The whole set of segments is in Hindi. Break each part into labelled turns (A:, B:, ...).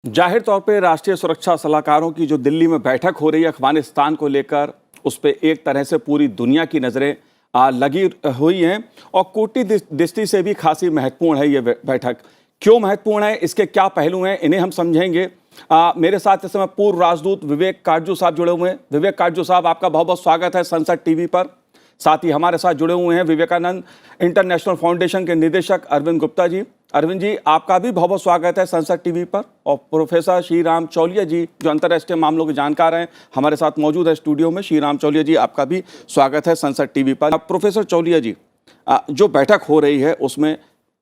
A: जाहिर तौर पे राष्ट्रीय सुरक्षा सलाहकारों की जो दिल्ली में बैठक हो रही है अफगानिस्तान को लेकर, उस पर एक तरह से पूरी दुनिया की नज़रें लगी हुई हैं और कूटनीतिक दृष्टि से भी खासी महत्वपूर्ण है ये बैठक। क्यों महत्वपूर्ण है, इसके क्या पहलू हैं, इन्हें हम समझेंगे। मेरे साथ इस समय पूर्व राजदूत विवेक काटजू साहब जुड़े हुए हैं। विवेक काटजू साहब, आपका बहुत बहुत स्वागत है संसद टीवी पर। साथ ही हमारे साथ जुड़े हुए हैं विवेकानंद इंटरनेशनल फाउंडेशन के निदेशक अरविंद गुप्ता जी। अरविंद जी, आपका भी बहुत बहुत स्वागत है संसद टीवी पर। और प्रोफेसर श्रीराम चौलिया जी, जो अंतर्राष्ट्रीय मामलों के जानकार हैं, हमारे साथ मौजूद है स्टूडियो में। श्रीराम चौलिया जी, आपका भी स्वागत है संसद टीवी पर। प्रोफेसर चौलिया जी, जो बैठक हो रही है उसमें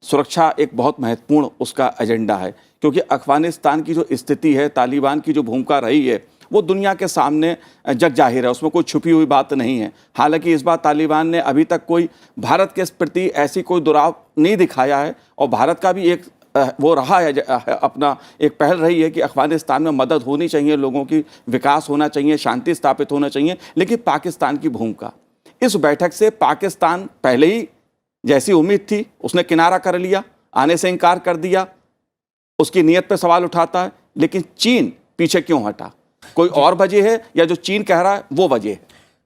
A: सुरक्षा एक बहुत महत्वपूर्ण उसका एजेंडा है, क्योंकि अफगानिस्तान की जो स्थिति है, तालिबान की जो भूमिका रही है, वो दुनिया के सामने जग जाहिर है, उसमें कोई छुपी हुई बात नहीं है। हालांकि इस बार तालिबान ने अभी तक कोई भारत के प्रति ऐसी कोई दुराव नहीं दिखाया है और भारत का भी एक वो रहा है, अपना एक पहल रही है कि अफगानिस्तान में मदद होनी चाहिए, लोगों की विकास होना चाहिए, शांति स्थापित होना चाहिए। लेकिन पाकिस्तान की भूमिका, इस बैठक से पाकिस्तान पहले ही जैसी उम्मीद थी उसने किनारा कर लिया, आने से इनकार कर दिया, उसकी नीयत पर सवाल उठाता है। लेकिन चीन पीछे क्यों हटा? कोई और वजह है या जो चीन कह रहा है वो वजह है?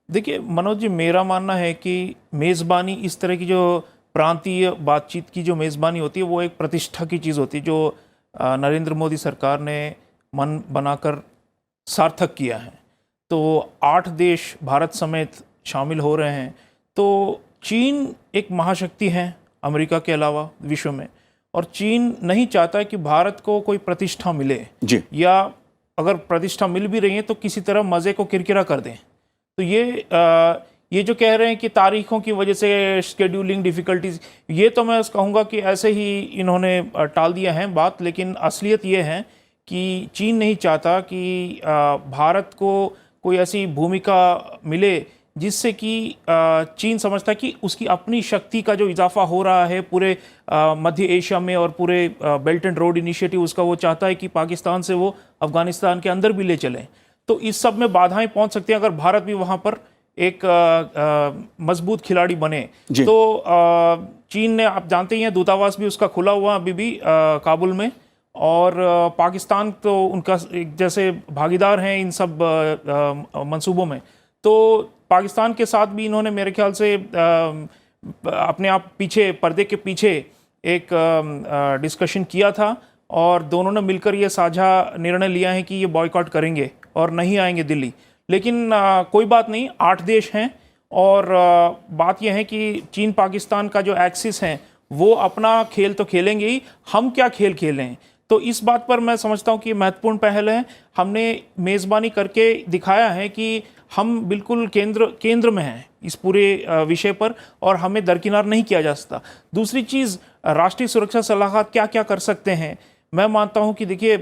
B: देखिए मनोज जी, मेरा मानना है कि मेज़बानी, इस तरह की जो प्रांतीय बातचीत की जो मेज़बानी होती है वो एक प्रतिष्ठा की चीज़ होती है, जो नरेंद्र मोदी सरकार ने मन बनाकर सार्थक किया है। तो 8 देश भारत समेत शामिल हो रहे हैं। तो चीन एक महाशक्ति है अमेरिका के अलावा विश्व में, और चीन नहीं चाहता कि भारत को कोई प्रतिष्ठा मिले
A: जी, या
B: अगर प्रतिष्ठा मिल भी रही है तो किसी तरह मज़े को किरकिरा कर दें। तो ये जो कह रहे हैं कि तारीखों की वजह से शेड्यूलिंग डिफ़िकल्टीज, ये तो मैं कहूँगा कि ऐसे ही इन्होंने टाल दिया है बात। लेकिन असलियत ये है कि चीन नहीं चाहता कि भारत को कोई ऐसी भूमिका मिले जिससे कि चीन समझता है कि उसकी अपनी शक्ति का जो इजाफा हो रहा है पूरे मध्य एशिया में और पूरे बेल्ट एंड रोड इनिशिएटिव, उसका वो चाहता है कि पाकिस्तान से वो अफगानिस्तान के अंदर भी ले चलें। तो इस सब में बाधाएं पहुंच सकती हैं अगर भारत भी वहां पर एक मजबूत खिलाड़ी बने। तो चीन ने, आप जानते ही हैं, दूतावास भी उसका खुला हुआ अभी भी काबुल में, और पाकिस्तान तो उनका एक जैसे भागीदार हैं इन सब मंसूबों में। तो पाकिस्तान के साथ भी इन्होंने मेरे ख्याल से अपने आप पीछे, पर्दे के पीछे एक डिस्कशन किया था, और दोनों ने मिलकर ये साझा निर्णय लिया है कि ये बॉयकॉट करेंगे और नहीं आएंगे दिल्ली। लेकिन कोई बात नहीं, 8 देश हैं, और बात यह है कि चीन पाकिस्तान का जो एक्सिस है वो अपना खेल तो खेलेंगे ही, हम क्या खेल खेलें। तो इस बात पर मैं समझता हूँ कि महत्वपूर्ण पहल है। हमने मेज़बानी करके दिखाया है कि हम बिल्कुल केंद्र में हैं इस पूरे विषय पर, और हमें दरकिनार नहीं किया जा सकता। दूसरी चीज़, राष्ट्रीय सुरक्षा सलाहकार क्या क्या कर सकते हैं। मैं मानता हूं कि देखिए,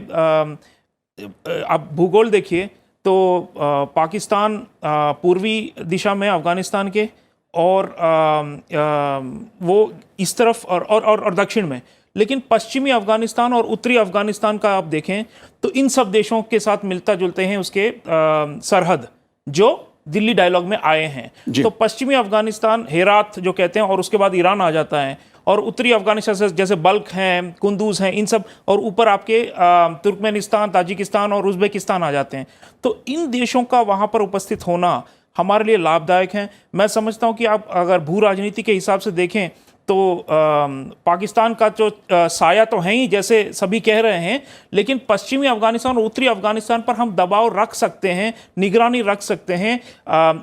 B: आप भूगोल देखिए तो पाकिस्तान पूर्वी दिशा में अफगानिस्तान के, और वो इस तरफ और दक्षिण में। लेकिन पश्चिमी अफगानिस्तान और उत्तरी अफगानिस्तान का आप देखें तो इन सब देशों के साथ मिलता जुलते हैं उसके सरहद, जो दिल्ली डायलॉग में आए हैं। तो पश्चिमी अफगानिस्तान, हेरात जो कहते हैं, और उसके बाद ईरान आ जाता है, और उत्तरी अफगानिस्तान से जैसे बल्ख हैं, कुंदूज हैं, इन सब, और ऊपर आपके तुर्कमेनिस्तान, ताजिकिस्तान और उज़्बेकिस्तान आ जाते हैं। तो इन देशों का वहाँ पर उपस्थित होना हमारे लिए लाभदायक है। मैं समझता हूँ कि आप अगर भू राजनीति के हिसाब से देखें तो पाकिस्तान का जो साया तो है ही, जैसे सभी कह रहे हैं, लेकिन पश्चिमी अफगानिस्तान और उत्तरी अफगानिस्तान पर हम दबाव रख सकते हैं, निगरानी रख सकते हैं,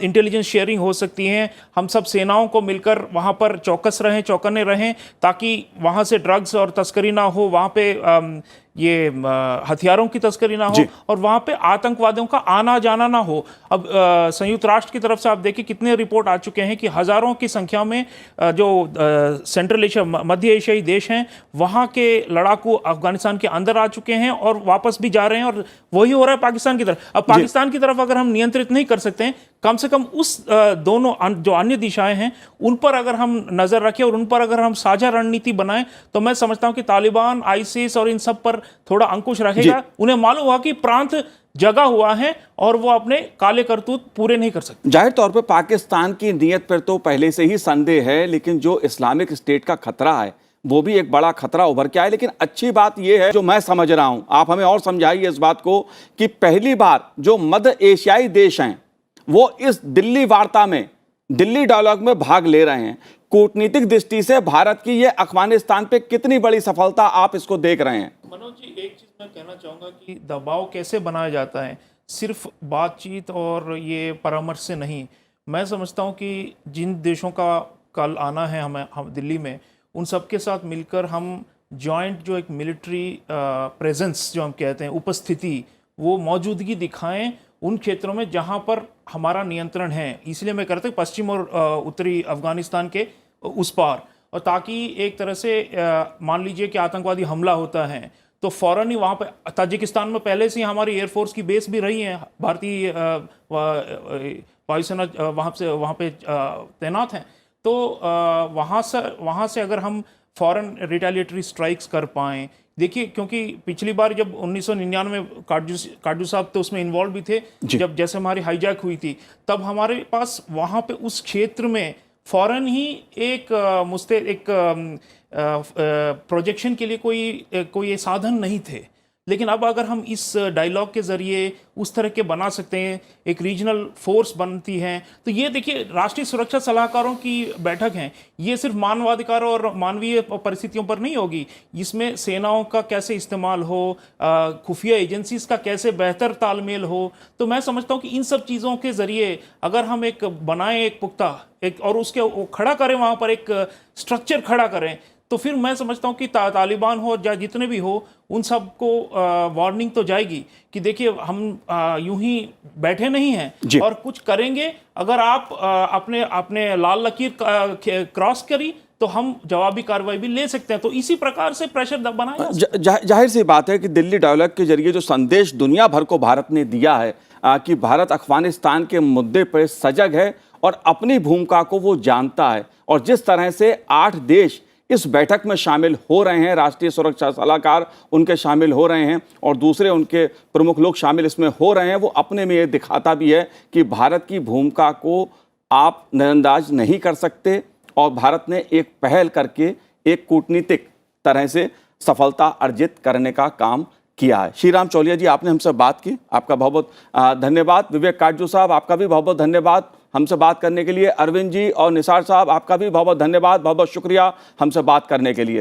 B: इंटेलिजेंस शेयरिंग हो सकती है। हम सब सेनाओं को मिलकर वहाँ पर चौकस रहें, चौकन्ने रहें, ताकि वहाँ से ड्रग्स और तस्करी ना हो, वहाँ पे ये हथियारों की तस्करी ना हो, और वहाँ पे आतंकवादियों का आना जाना ना हो। अब संयुक्त राष्ट्र की तरफ से आप देखिए कितने रिपोर्ट आ चुके हैं कि हज़ारों की संख्या में जो सेंट्रल एशिया, मध्य एशियाई देश हैं, वहाँ के लड़ाकू अफगानिस्तान के अंदर आ चुके हैं और वापस भी जा रहे हैं, और वही हो रहा है पाकिस्तान की तरफ। अब पाकिस्तान की तरफ अगर हम नियंत्रित नहीं कर सकते हैं, कम से कम उस दोनों जो अन्य दिशाएं हैं उन पर अगर हम नज़र रखें और उन पर अगर हम साझा रणनीति बनाएं, तो मैं समझता हूं कि तालिबान, आईसिस और इन सब पर थोड़ा अंकुश रहेगा। उन्हें मालूम हुआ कि प्रांत जगा हुआ है और वो अपने काले करतूत पूरे नहीं कर सकते।
A: जाहिर तौर पे पाकिस्तान की नीयत पर तो पहले से ही संदेह है, लेकिन जो इस्लामिक स्टेट का खतरा है वो भी एक बड़ा खतरा उभर के आया। लेकिन अच्छी बात यह है, जो मैं समझ रहा हूं, आप हमें और समझाइए इस बात को, कि पहली बार जो मध्य एशियाई देश हैं वो इस दिल्ली वार्ता में, दिल्ली डायलॉग में भाग ले रहे हैं। कूटनीतिक दृष्टि से भारत की ये अफगानिस्तान पे कितनी बड़ी सफलता आप इसको देख रहे हैं?
B: मनोज जी, एक चीज मैं कहना चाहूंगा कि दबाव कैसे बनाया जाता है, सिर्फ बातचीत और ये परामर्श से नहीं। मैं समझता हूँ कि जिन देशों का कल आना है हम दिल्ली में, उन सबके साथ मिलकर हम जॉइंट जो एक मिलिट्री प्रेजेंस जो हम कहते हैं, उपस्थिति, वो मौजूदगी दिखाएं उन क्षेत्रों में जहां पर हमारा नियंत्रण है। इसलिए मैं कहता हूँ पश्चिम और उत्तरी अफगानिस्तान के उस पार, और ताकि एक तरह से मान लीजिए कि आतंकवादी हमला होता है तो फौरन ही वहाँ पे, ताजिकिस्तान में पहले से ही हमारी एयरफोर्स की बेस भी रही है, भारतीय वायुसेना वहाँ पे तैनात हैं। तो वहाँ से अगर हम फॉरेन रिटेलिएटरी स्ट्राइक्स कर पाएँ, देखिए क्योंकि पिछली बार जब 1999 काटजू साहब तो उसमें इन्वॉल्व भी थे, जब जैसे हमारी हाईजैक हुई थी, तब हमारे पास वहाँ पे उस क्षेत्र में फौरन ही एक प्रोजेक्शन के लिए कोई साधन नहीं थे। लेकिन अब अगर हम इस डायलॉग के जरिए उस तरह के बना सकते हैं, एक रीजनल फोर्स बनती है, तो ये देखिए राष्ट्रीय सुरक्षा सलाहकारों की बैठक है, ये सिर्फ मानवाधिकारों और मानवीय परिस्थितियों पर नहीं होगी। इसमें सेनाओं का कैसे इस्तेमाल हो, खुफिया एजेंसीज का कैसे बेहतर तालमेल हो। तो मैं समझता हूँ कि इन सब चीज़ों के जरिए अगर हम एक बनाएं, एक पुख्ता एक, और उसके खड़ा करें, वहाँ पर एक स्ट्रक्चर खड़ा करें, तो फिर मैं समझता हूँ कि तालिबान हो या जितने भी हो, उन सबको वार्निंग तो जाएगी कि देखिए हम यूं ही बैठे नहीं हैं और कुछ करेंगे। अगर आप अपने लाल लकीर क्रॉस करी तो हम जवाबी कार्रवाई भी ले सकते हैं। तो इसी प्रकार से प्रेशर बनाया
A: जाहिर सी बात है कि दिल्ली डायलॉग के जरिए जो संदेश दुनिया भर को भारत ने दिया है कि भारत अफगानिस्तान के मुद्दे पर सजग है और अपनी भूमिका को वो जानता है, और जिस तरह से 8 देश इस बैठक में शामिल हो रहे हैं, राष्ट्रीय सुरक्षा सलाहकार उनके शामिल हो रहे हैं और दूसरे उनके प्रमुख लोग शामिल इसमें हो रहे हैं, वो अपने में ये दिखाता भी है कि भारत की भूमिका को आप नज़रअंदाज नहीं कर सकते, और भारत ने एक पहल करके एक कूटनीतिक तरह से सफलता अर्जित करने का काम किया है। श्रीराम चौलिया जी, आपने हमसे बात की, आपका बहुत बहुत धन्यवाद। विवेक काटजू साहब, आपका भी बहुत बहुत धन्यवाद हमसे बात करने के लिए। अरविंद जी और निसार साहब, आपका भी बहुत बहुत धन्यवाद, बहुत बहुत शुक्रिया हमसे बात करने के लिए।